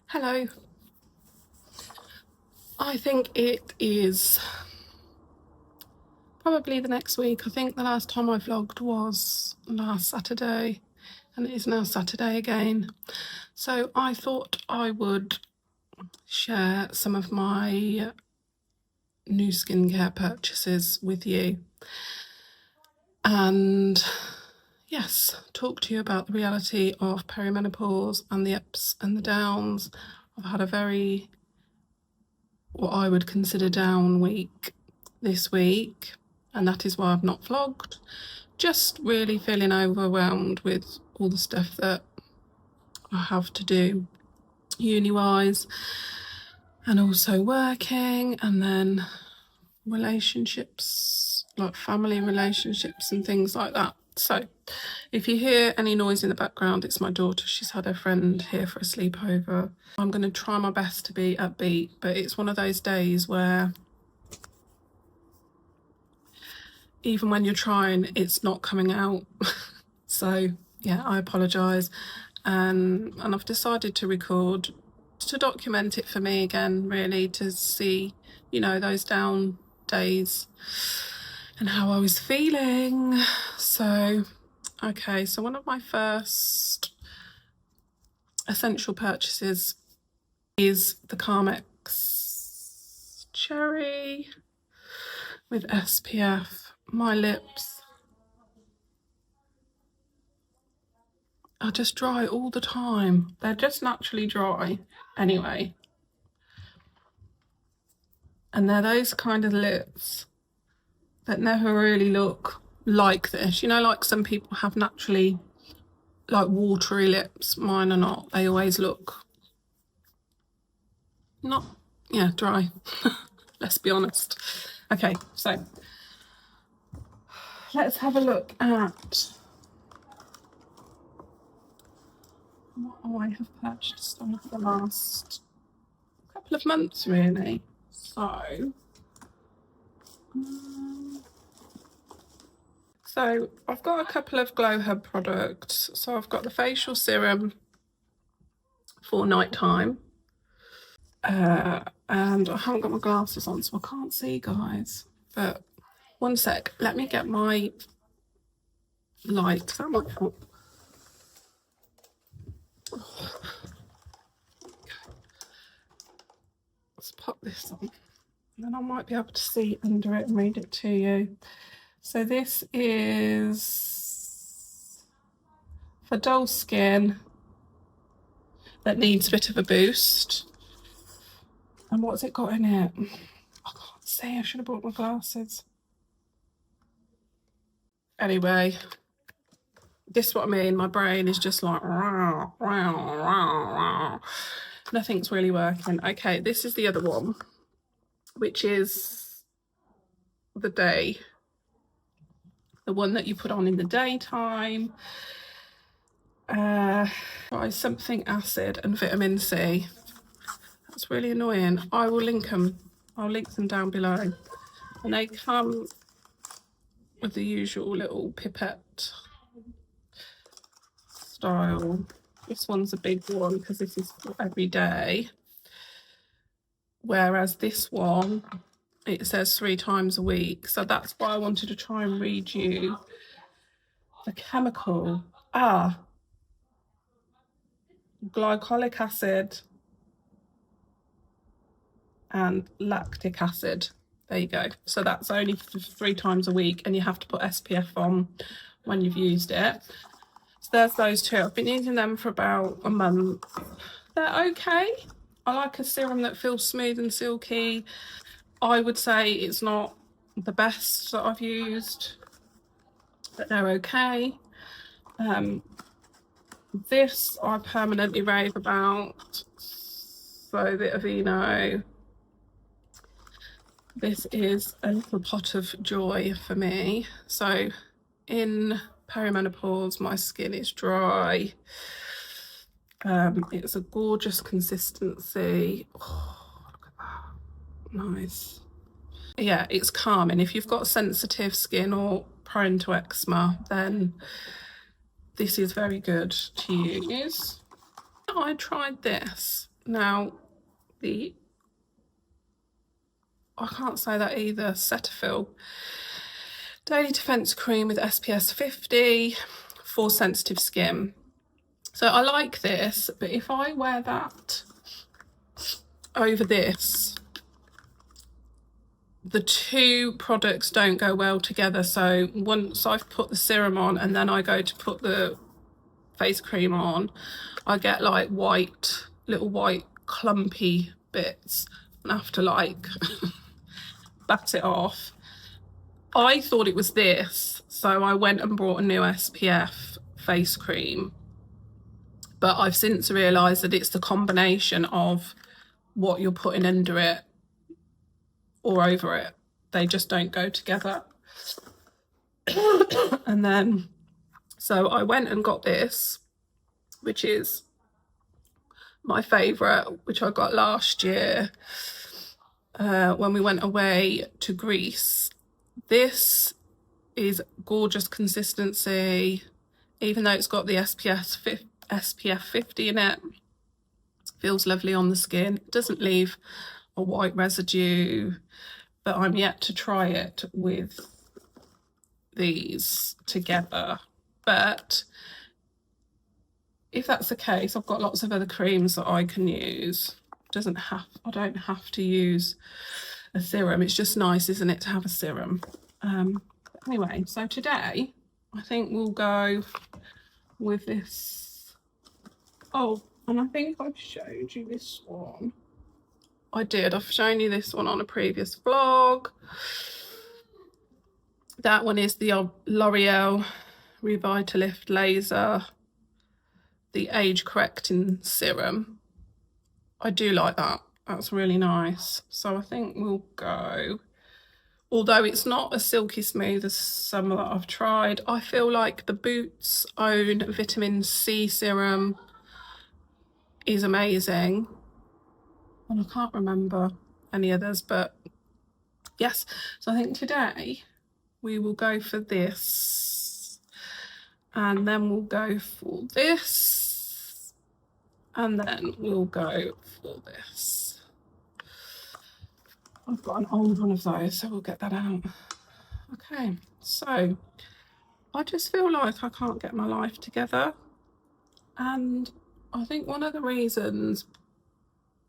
Hello. I think it is probably the next week. I think the last time I vlogged was last Saturday, and it is now Saturday again. So I thought I would share some of my new skincare purchases with you. And yes, talk to you about the reality of perimenopause and the ups and the downs. I've had a very, what I would consider, down week this week, and that is why I've not vlogged. Just really feeling overwhelmed with all the stuff that I have to do uni-wise, and also working, and then relationships, like family relationships and things like that. So if you hear any noise in the background, it's my daughter. She's had her friend here for a sleepover. I'm going to try my best to be upbeat, but it's one of those days where even when you're trying, it's not coming out. So yeah, I apologise. And I've decided to record to document it for me again, really, to see, you know, those down days and how I was feeling. So okay, so one of my first essential purchases is the Carmex Cherry with SPF. My lips are just dry all the time. They're just naturally dry anyway. And they're those kind of lips that never really look like this. You know, like some people have naturally like watery lips. Mine are not. They always look not, yeah, dry. Let's be honest. Okay, so let's have a look at what I have purchased over the last couple of months, really. So I've got a couple of Glow Hub products. So I've got the facial serum for nighttime. And I haven't got my glasses on, so I can't see, guys. But one sec, let me get my light. That might help. Let's pop this on, and then I might be able to see under it and read it to you. So this is for dull skin that needs a bit of a boost. And what's it got in it? I can't see, I should have brought my glasses. Anyway, this is what I mean. My brain is just like, rah, rah, rah, rah. Nothing's really working. Okay, this is the other one, which is the day. The one that you put on in the daytime. Something acid and vitamin C. That's really annoying. I will link them. I'll link them down below. And they come with the usual little pipette style. This one's a big one because this is for every day. Whereas this one, it says 3 times a week. So that's why I wanted to try and read you the chemical. Glycolic acid and lactic acid. There you go. So that's only 3 times a week, and you have to put SPF on when you've used it. So there's those two. I've been using them for about a month. They're okay. I like a serum that feels smooth and silky. I would say it's not the best that I've used, but they're okay. This I permanently rave about. So the Aveeno. This is a little pot of joy for me. So in perimenopause, my skin is dry. It's a gorgeous consistency. Oh, look at that. Nice. Yeah, it's calming. If you've got sensitive skin or prone to eczema, then this is very good to use. I tried this. Now, I can't say that either, Cetaphil Daily Defense Cream with SPF 50 for sensitive skin. So I like this, but if I wear that over this, the two products don't go well together. So once I've put the serum on and then I go to put the face cream on, I get like little white clumpy bits and I have to like bat it off. I thought it was this, so I went and bought a new SPF face cream, but I've since realised that it's the combination of what you're putting under it or over it. They just don't go together. And then, so I went and got this, which is my favourite, which I got last year when we went away to Greece. This is gorgeous consistency, even though it's got the SPF 50 in it. Feels lovely on the skin. It doesn't leave a white residue, but I'm yet to try it with these together. But if that's the case, I've got lots of other creams that I can use. I don't have to use a serum. It's just nice, isn't it, to have a serum? Anyway, so today I think we'll go with this. Oh, and I think I've showed you this one. I did. I've shown you this one on a previous vlog. That one is the L'Oreal Revitalift Laser, the age correcting serum. I do like that. That's really nice. So I think we'll go, although it's not as silky smooth as some that I've tried, I feel like the Boots own vitamin C serum is amazing. And I can't remember any others, but yes. So I think today we will go for this, and then we'll go for this, and then we'll go for this. I've got an old one of those, so we'll get that out. Okay, so I just feel like I can't get my life together, and I think one of the reasons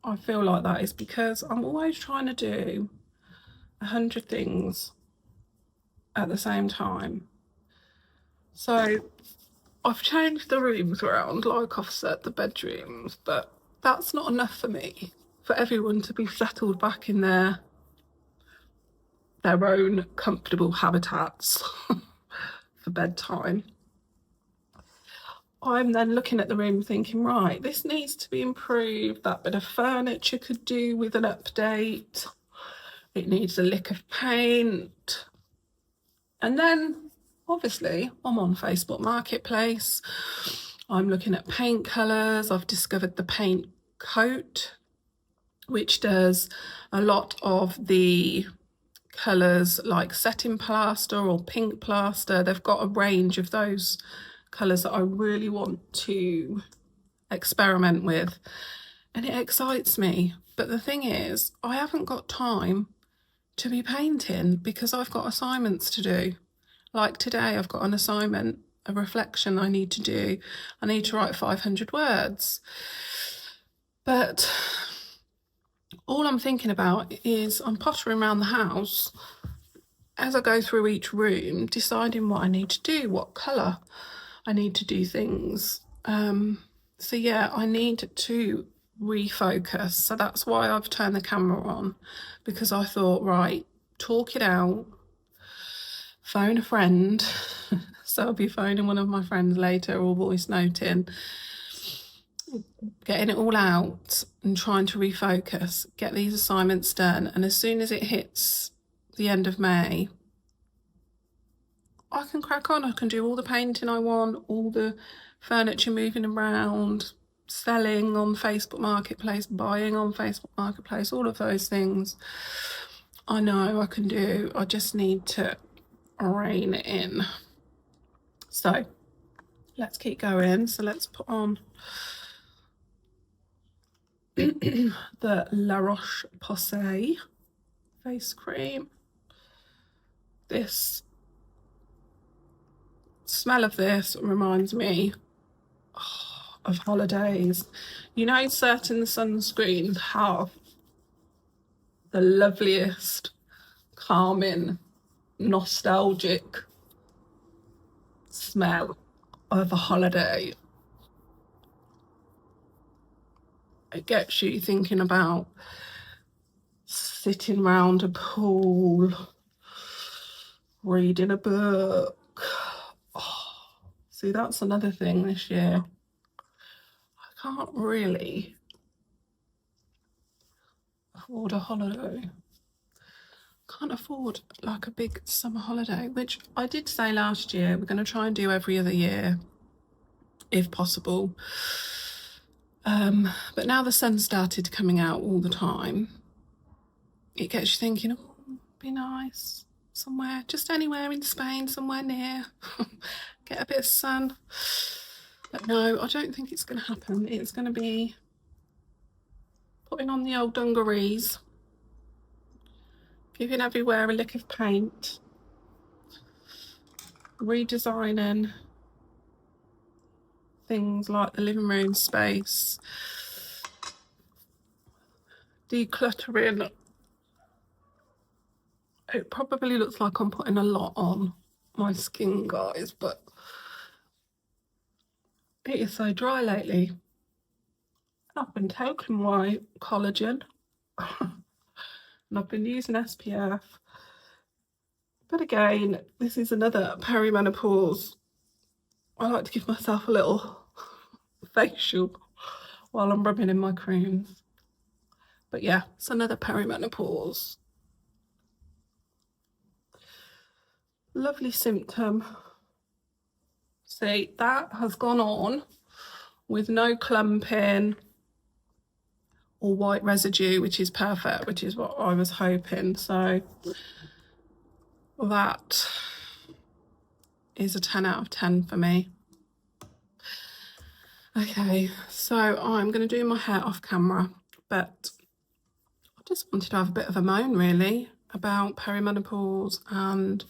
I feel like that is because I'm always trying to do 100 things at the same time. So I've changed the rooms around, like I've set the bedrooms, but that's not enough for me, for everyone to be settled back in their own comfortable habitats for bedtime. I'm then looking at the room thinking, right, this needs to be improved. That bit of furniture could do with an update. It needs a lick of paint. And then, obviously, I'm on Facebook Marketplace. I'm looking at paint colours. I've discovered the paint coat, which does a lot of the colours like setting plaster or pink plaster. They've got a range of those colours that I really want to experiment with, and it excites me. But the thing is, I haven't got time to be painting because I've got assignments to do. Like today, I've got an assignment, a reflection I need to do. I need to write 500 words. But all I'm thinking about is I'm pottering around the house as I go through each room, deciding what I need to do, what colour I need to do things. So yeah, I need to refocus. So that's why I've turned the camera on, because I thought, right, talk it out, phone a friend. So I'll be phoning one of my friends later or voice noting, getting it all out and trying to refocus, get these assignments done. And as soon as it hits the end of May, I can crack on. I can do all the painting I want, all the furniture moving around, selling on Facebook Marketplace, buying on Facebook Marketplace, all of those things I know I can do. I just need to rein it in. So let's keep going. So let's put on the La Roche-Posay face cream. This smell of this reminds me of holidays. You know, certain sunscreens have the loveliest, calming, nostalgic smell of a holiday. It gets you thinking about sitting round a pool, reading a book. See, that's another thing this year. I can't really afford a holiday. Can't afford like a big summer holiday, which I did say last year we're going to try and do every other year if possible. But now the sun started coming out all the time, it gets you thinking, oh, it'd be nice somewhere, just anywhere in Spain, somewhere near, get a bit of sun. But no, I don't think it's going to happen. It's going to be putting on the old dungarees, giving everywhere a lick of paint, redesigning things like the living room space, decluttering. It probably looks like I'm putting a lot on my skin, guys, but it is so dry lately. I've been taking my collagen and I've been using SPF. But again, this is another perimenopause. I like to give myself a little facial while I'm rubbing in my creams. But yeah, it's another perimenopause. Lovely symptom. See, that has gone on with no clumping or white residue, which is perfect, which is what I was hoping. So that is a 10 out of 10 for me. Okay, so I'm going to do my hair off camera, but I just wanted to have a bit of a moan really about perimenopause and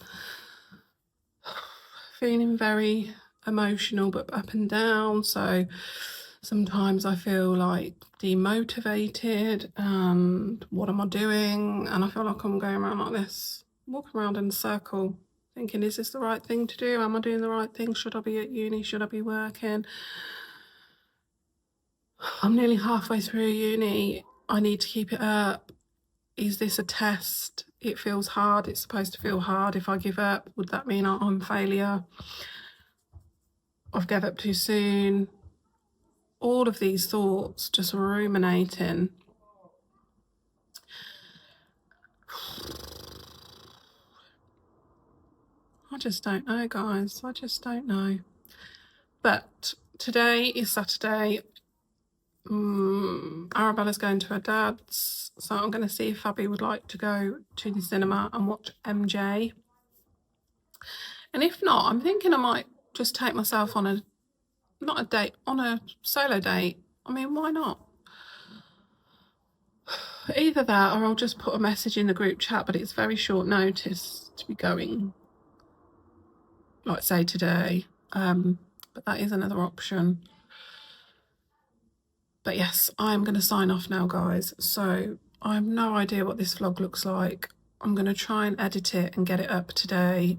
feeling very emotional but up and down. So sometimes I feel like demotivated and what am I doing? And I feel like I'm going around like this, walking around in a circle, thinking, is this the right thing to do? Am I doing the right thing? Should I be at uni? Should I be working? I'm nearly halfway through uni. I need to keep it up. Is this a test? It feels hard. It's supposed to feel hard. If I give up, would that mean I'm a failure? I've gave up too soon. All of these thoughts just ruminating. I just don't know, guys. I just don't know. But today is Saturday. Arabella's going to her dad's, so I'm going to see if Abby would like to go to the cinema and watch MJ. And if not, I'm thinking I might just take myself on a, not a date, on a solo date. I mean, why not? Either that or I'll just put a message in the group chat, but it's very short notice to be going, like say today. But that is another option. But yes, I'm going to sign off now, guys. So I have no idea what this vlog looks like. I'm going to try and edit it and get it up today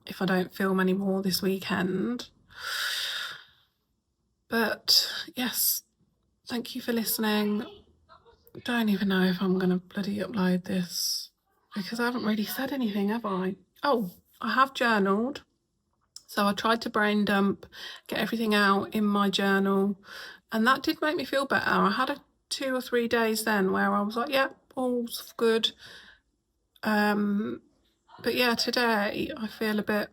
if I don't film any more this weekend. But yes, thank you for listening. Don't even know if I'm going to bloody upload this because I haven't really said anything, have I? Oh, I have journaled. So I tried to brain dump, get everything out in my journal, and that did make me feel better. I had 2 or 3 days then where I was like, yeah, all's good. But yeah, today I feel a bit,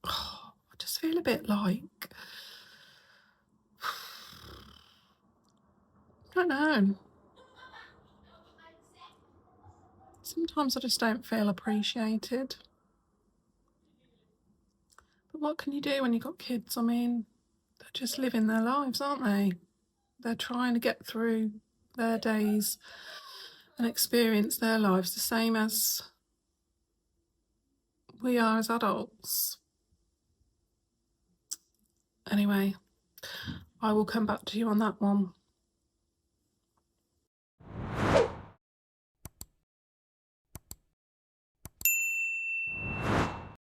I just feel a bit like, I don't know. Sometimes I just don't feel appreciated. But what can you do when you've got kids? I mean, just living their lives, aren't they? They're trying to get through their days and experience their lives the same as we are as adults. Anyway, I will come back to you on that one.